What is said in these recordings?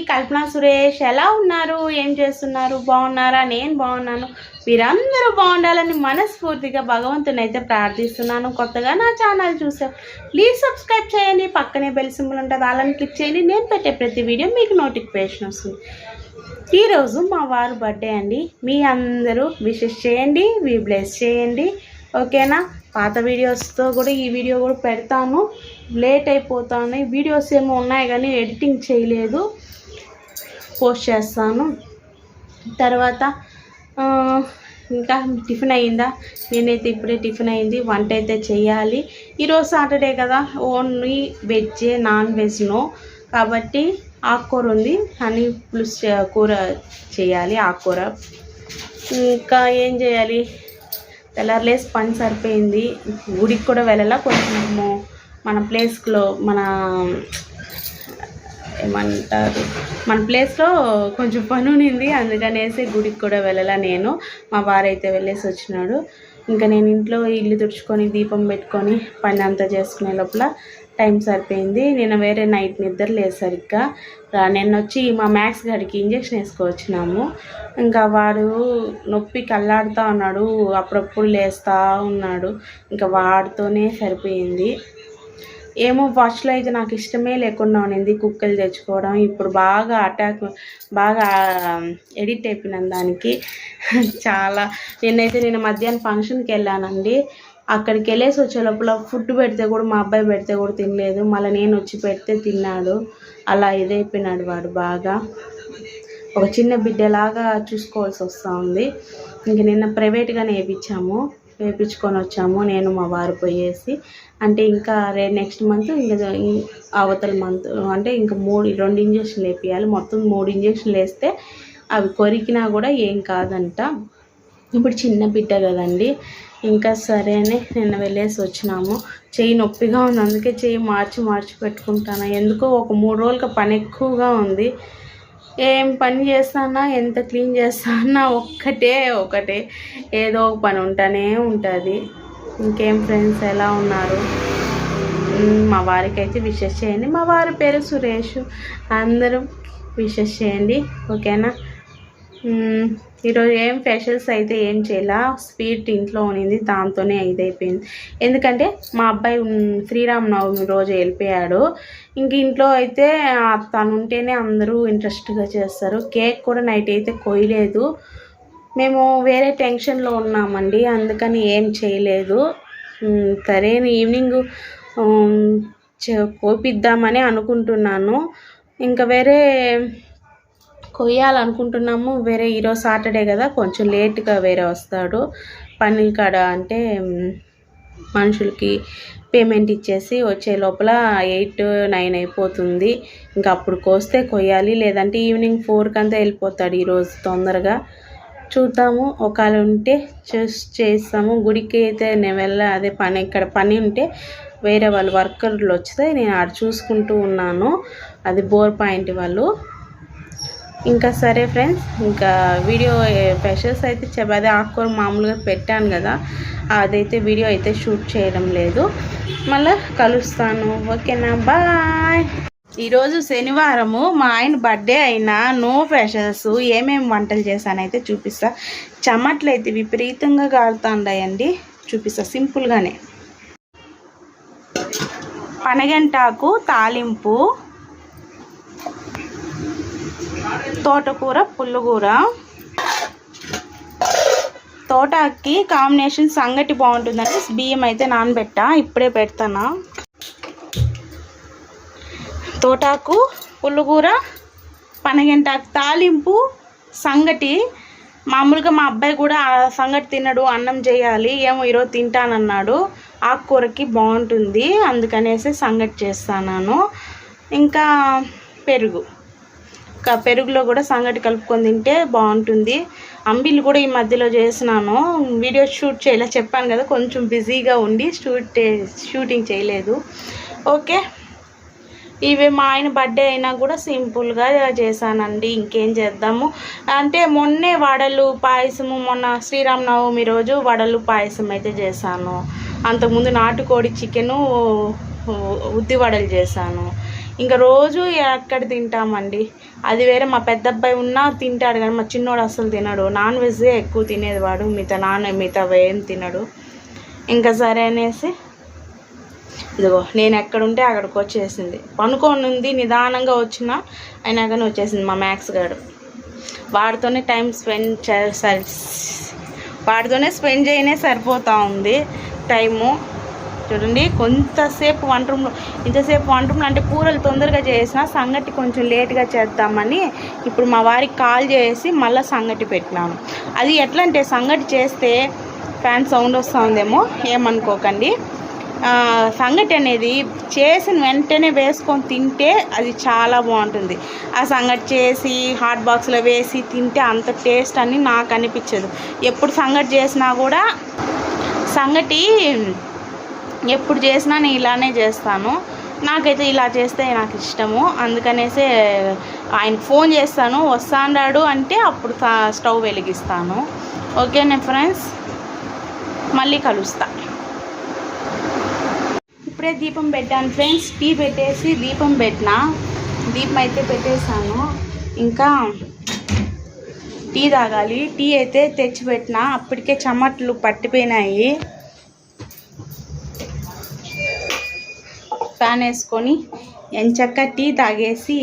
కల్పన సురేష్ ఎలా ఉన్నారు? ఏం చేస్తున్నారు? బాగున్నారా? నేను బాగున్నాను. మీరందరూ బాగుండాలని మనస్ఫూర్తిగా భగవంతుని అయితే ప్రార్థిస్తున్నాను. కొత్తగా నా ఛానల్ చూసారు ప్లీజ్ సబ్స్క్రైబ్ చేయండి. పక్కనే బెల్ సింబల్ ఉంటుంది, అలాని క్లిక్ చేయండి. నేను పెట్టే ప్రతి వీడియో మీకు నోటిఫికేషన్ వస్తుంది. ఈరోజు మా వారు బర్త్డే అండి. మీ అందరూ విషెస్ చేయండి, మీ బ్లెస్ చేయండి, ఓకేనా? పాత వీడియోస్తో కూడా ఈ వీడియో కూడా పెడతాను. లేట్ అయిపోతాను, వీడియోస్ ఏమో ఉన్నాయి కానీ ఎడిటింగ్ చేయలేదు, పోస్ట్ చేస్తాను. తర్వాత ఇంకా టిఫిన్ అయిందా? నేనైతే ఇప్పుడే టిఫిన్ అయింది, వంట అయితే చేయాలి. ఈరోజు సాటర్డే కదా, only veg, non veg no. కాబట్టి ఆకుకూర ఉంది, హనీ పులుసు కూర చేయాలి, ఆకుకూర. ఇంకా ఏం చేయాలి? తెల్లారలేసి పని సరిపోయింది. గుడికి కూడా వెళ్ళాలా, కొంచెము మన ప్లేస్లో ఏమంటారు, మన ప్లేస్లో కొంచెం పని ఉంది, అందుకనేసి గుడికి కూడా వెళ్ళాలా. నేను మా వారైతే వెళ్ళేసి వచ్చినాడు. ఇంకా నేను ఇంట్లో ఇల్లు తుడుచుకొని దీపం పెట్టుకొని పని అంతా చేసుకునే లోపల టైం సరిపోయింది. నేను వేరే నైట్ నిద్ర లేదు సరిగ్గా. నేను వచ్చి మా మ్యాక్స్ గారికి ఇంజక్షన్ వేసుకోవచ్చినాము. ఇంకా వాడు నొప్పికి అల్లాడుతూ ఉన్నాడు, అప్పుడప్పుడు లేస్తూ ఉన్నాడు. ఇంకా వాడితోనే సరిపోయింది. ఏమో ఫస్ట్లో అయితే నాకు ఇష్టమే లేకుండా ఉండింది కుక్కలు తెచ్చుకోవడం. ఇప్పుడు బాగా ఎడిట్ అయిపోయినాను దానికి చాలా. నేను మధ్యాహ్నం ఫంక్షన్కి వెళ్ళానండి. అక్కడికి వెళ్ళేసి వచ్చే లోపల ఫుడ్ పెడితే కూడా, మా అబ్బాయి పెడితే కూడా తినలేదు. మళ్ళీ నేను వచ్చి పెడితే తిన్నాడు. అలా ఇదైపోయినాడు వాడు. బాగా ఒక చిన్న బిడ్డలాగా చూసుకోవాల్సి వస్తూ ఉంది. ఇంక నిన్న ప్రైవేట్గానే వేయించుకొని వచ్చాము, నేను మా వారు పోయేసి. అంటే ఇంకా నెక్స్ట్ మంత్, ఇంకా అవతల మంత్ అంటే ఇంకా 2 ఇంజక్షన్లు వేపియాలి. మొత్తం 3 ఇంజక్షన్లు వేస్తే అవి కొరికినా కూడా ఏం కాదంట. ఇప్పుడు చిన్న బిడ్డ కదండి. ఇంకా సరే అని నిన్న వెళ్ళేసి వచ్చినాము. చెయ్యి నొప్పిగా ఉంది, అందుకే చెయ్యి మార్చి పెట్టుకుంటాను. ఎందుకో ఒక 3 రోజులుగా పని ఎక్కువగా ఉంది. ఏం పని చేస్తానా, ఎంత క్లీన్ చేస్తానా, ఒకటే ఏదో ఒక పని ఉంటానే ఉంటుంది. ఇంకేం ఫ్రెండ్స్, ఎలా ఉన్నారు? మా వారికి అయితే విషెస్ చేయండి. మా వారి పేరు సురేష్. అందరూ విషెస్ చేయండి, ఓకేనా? ఈరోజు ఏం స్పెషల్స్ అయితే ఏం చేయాలా, స్వీట్ ఇంట్లో ఉన్నింది, దాంతోనే ఇదైపోయింది. ఎందుకంటే మా అబ్బాయి శ్రీరామనవమి రోజు వెళ్ళిపోయాడు. ఇంక ఇంట్లో అయితే తను ఉంటేనే అందరూ ఇంట్రెస్ట్గా చేస్తారు. కేక్ కూడా నైట్ అయితే కొయ్యలేదు, మేము వేరే టెన్షన్లో ఉన్నామండి, అందుకని ఏం చేయలేదు. సరే ఈవినింగ్ కోపిద్దామని అనుకుంటున్నాను. ఇంకా వేరే కొయ్యాలనుకుంటున్నాము. వేరే ఈరోజు సాటర్డే కదా, కొంచెం లేట్గా వేరే వస్తాడు పని కాడ. అంటే మనుషులకి పేమెంట్ ఇచ్చేసి వచ్చే లోపల 8-9 అయిపోతుంది. ఇంకా అప్పుడు కోస్తే కొయ్యాలి, లేదంటే ఈవినింగ్ 4 అంతా వెళ్ళిపోతాడు ఈరోజు తొందరగా. చూద్దాము, ఒకవేళ ఉంటే చేస్తాము. గుడికి అయితే నేను అదే పని, ఇక్కడ పని ఉంటే వేరే వాళ్ళు వర్కర్లు వస్తే నేను ఆడ చూసుకుంటూ ఉన్నాను. అది బోర్ పాయింట్ వాళ్ళు. ఇంకా సరే ఫ్రెండ్స్, ఇంకా వీడియో స్పెషల్స్ అయితే అదే ఆకుకూర మామూలుగా పెట్టాను కదా, అదైతే వీడియో అయితే షూట్ చేయడం లేదు. మళ్ళీ కలుస్తాను, ఓకేనా? బాయ్. ఈరోజు శనివారము, మా ఆయన బర్త్డే అయినా నో స్పెషల్స్. ఏమేమి వంటలు చేశానైతే చూపిస్తా. చెమట్లు అయితే విపరీతంగా కాలుతాండాయండి, చూపిస్తా సింపుల్గానే. పనగంటాకు తాలింపు, తోటకూర పుల్లగూర. తోటకి కాంబినేషన్ సంగటి బాగుంటుందండి. బియ్యం అయితే నానబెట్టా, ఇప్పుడే పెడతానా. తోటాకు పుల్లగూర, పనగంటాకు తాలింపు, సంగటి. మామూలుగా మా అబ్బాయి కూడా సంగటి తినడు, అన్నం చేయాలి. ఏమో ఈరోజు తింటానన్నాడు. ఆకుకూరకి బాగుంటుంది, అందుకనేసి సంగటి చేస్తాను. ఇంకా పెరుగులో కూడా సంగటి కలుపుకొని తింటే బాగుంటుంది. అంబిలు కూడా ఈ మధ్యలో చేసినాను, వీడియో షూట్ చేయలే, చెప్పాను కదా కొంచెం బిజీగా ఉండి షూటింగ్ చేయలేదు. ఓకే, ఇవి మా ఆయన బర్త్డే అయినా కూడా సింపుల్గా చేశానండి. ఇంకేం చేద్దాము అంటే మొన్నే వడలు పాయసము, మొన్న శ్రీరామనవమి రోజు వడలు పాయసం అయితే చేశాను. అంతకుముందు నాటుకోడి చికెను ఉద్ది వడలు చేశాను. ఇంకా రోజు ఎక్కడ తింటామండి. అది వేరే, మా పెద్ద అబ్బాయి ఉన్నా తింటాడు కానీ మా చిన్నోడు అసలు తినడు. నాన్ వెజ్జే ఎక్కువ తినేది వాడు, మిగతా ఏం తినడు. ఇంకా సరే అనేసి ఇదిగో నేను ఎక్కడుంటే అక్కడికి వచ్చేసింది. పనుకొని ఉంది, నిదానంగా వచ్చినా అయినా కానీ వచ్చేసింది మా మ్యాక్స్ గారు. వాడితోనే వాడితోనే స్పెండ్ చేయనే సరిపోతూ ఉంది టైము. చూడండి ఇంతసేపు వంట రూమ్లో అంటే కూరలు తొందరగా చేసిన, సంగటి కొంచెం లేట్గా చేద్దామని ఇప్పుడు మా వారికి కాల్ చేసి మళ్ళీ సంగటి పెట్టినాను. అది ఎట్లా అంటే సంగటి చేస్తే ఫ్యాన్ సౌండ్ వస్తూ ఉందేమో ఏమనుకోకండి. సంగటి అనేది చేసిన వెంటనే వేసుకొని తింటే అది చాలా బాగుంటుంది. ఆ సంగటి చేసి హాట్ బాక్స్లో వేసి తింటే అంత టేస్ట్ అని నాకు అనిపించదు. ఎప్పుడు సంగటి చేసినా కూడా ఎప్పుడు చేసినా నేను ఇలానే చేస్తాను. నాకైతే ఇలా చేస్తే నాకు ఇష్టము. అందుకనేసి ఆయనకు ఫోన్ చేస్తాను, వస్తాడాడు అంటే అప్పుడు స్టవ్ వెలిగిస్తాను. ఓకేనా ఫ్రెండ్స్, మళ్ళీ కలుస్తా. ఇప్పుడే దీపం పెట్టాను ఫ్రెండ్స్. టీ పెట్టేసి దీపం అయితే పెట్టేశాను. ఇంకా టీ తాగాలి. టీ అయితే తెచ్చిపెట్టినా, అప్పటికే చెమట్లు పట్టిపోయినాయి. ఫ్యాన్ వేసుకొని ఎంచక్క టీ తాగేసి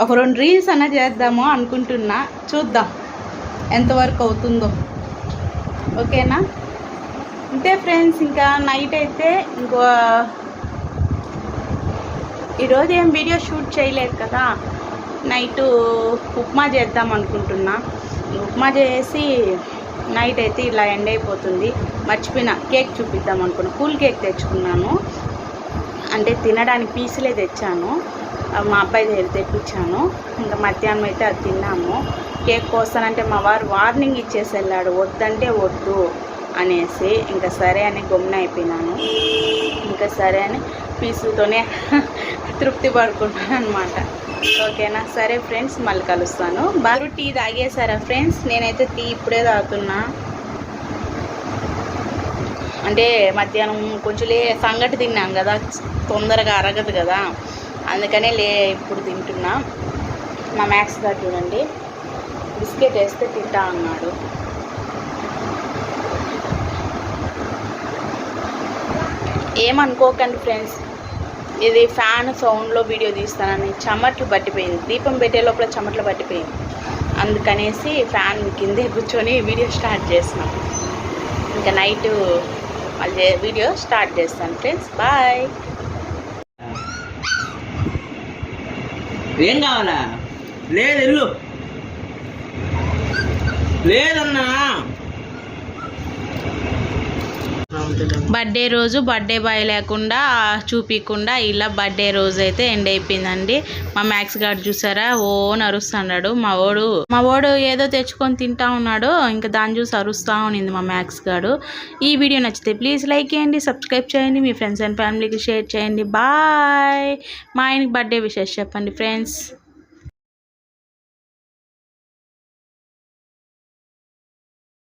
ఒక 2 రీల్స్ అన్నా చేద్దాము అనుకుంటున్నా. చూద్దాం ఎంతవరకు అవుతుందో. ఓకేనా, అంతే ఫ్రెండ్స్. ఇంకా నైట్ అయితే ఈరోజు ఏం వీడియో షూట్ చేయలేదు కదా, నైటు ఉప్మా చేద్దాం అనుకుంటున్నా. ఉప్మా చేసి నైట్ అయితే ఇలా ఎండ్ అయిపోతుంది. మర్చిపోయిన కేక్ చూపిద్దాం అనుకున్నా. కూల్ కేక్ తెచ్చుకున్నాను, అంటే తినడానికి పీసులే తెచ్చాను. మా అబ్బాయి దగ్గర తెప్పించాను. ఇంకా మధ్యాహ్నం అయితే అది తిన్నాము. కేక్ కోస్తానంటే మా వారు వార్నింగ్ ఇచ్చేసి వెళ్ళాడు, వద్దంటే వద్దు అనేసి. ఇంకా సరే అని గమ్మున అయిపోయినాను. ఇంకా సరే అని పీసులతోనే తృప్తి పడుకుంటాను అనమాట. ఓకేనా, సరే ఫ్రెండ్స్, మళ్ళీ కలుస్తాను. బాగా టీ తాగేసారా ఫ్రెండ్స్? నేనైతే టీ ఇప్పుడే తాగుతున్నా. అంటే మధ్యాహ్నం కొంచెం సంగటి తిన్నాను కదా, తొందరగా అరగదు కదా, అందుకనే ఇప్పుడు తింటున్నా. మా మ్యాక్స్ గారు చూడండి బిస్కెట్ వేస్తే తింటా అన్నాడు. ఏమనుకోకండి ఫ్రెండ్స్, ఇది ఫ్యాన్ సౌండ్లో వీడియో తీస్తానని చెమట్లు పట్టిపోయింది. దీపం పెట్టే లోపల చెమట్లు పట్టిపోయింది. అందుకనేసి ఫ్యాన్ కిందే కూర్చొని వీడియో స్టార్ట్ చేస్తున్నాం. ఇంకా నైట్ మళ్ళీ వీడియో స్టార్ట్ చేస్తాను ఫ్రెండ్స్. బాయ్. ఏం కావాలా? లేదు ఇల్లు లేదన్నా. బర్త్డే రోజు బర్త్డే బాయ్ లేకుండా చూపించకుండా ఇలా బర్త్డే రోజు అయితే ఎండ్ అయిపోయిందండి. మా మ్యాక్స్ గారు చూసారా ఓ అరుస్తున్నాడు. మా వాడు ఏదో తెచ్చుకొని తింటా ఉన్నాడు, ఇంకా దాన్ని చూసి అరుస్తూ ఉన్నింది మా మ్యాక్స్ గారు. ఈ వీడియో నచ్చితే ప్లీజ్ లైక్ చేయండి, సబ్స్క్రైబ్ చేయండి, మీ ఫ్రెండ్స్ అండ్ ఫ్యామిలీకి షేర్ చేయండి. బాయ్. మా ఆయనకి బర్త్డే విషెస్ చెప్పండి ఫ్రెండ్స్.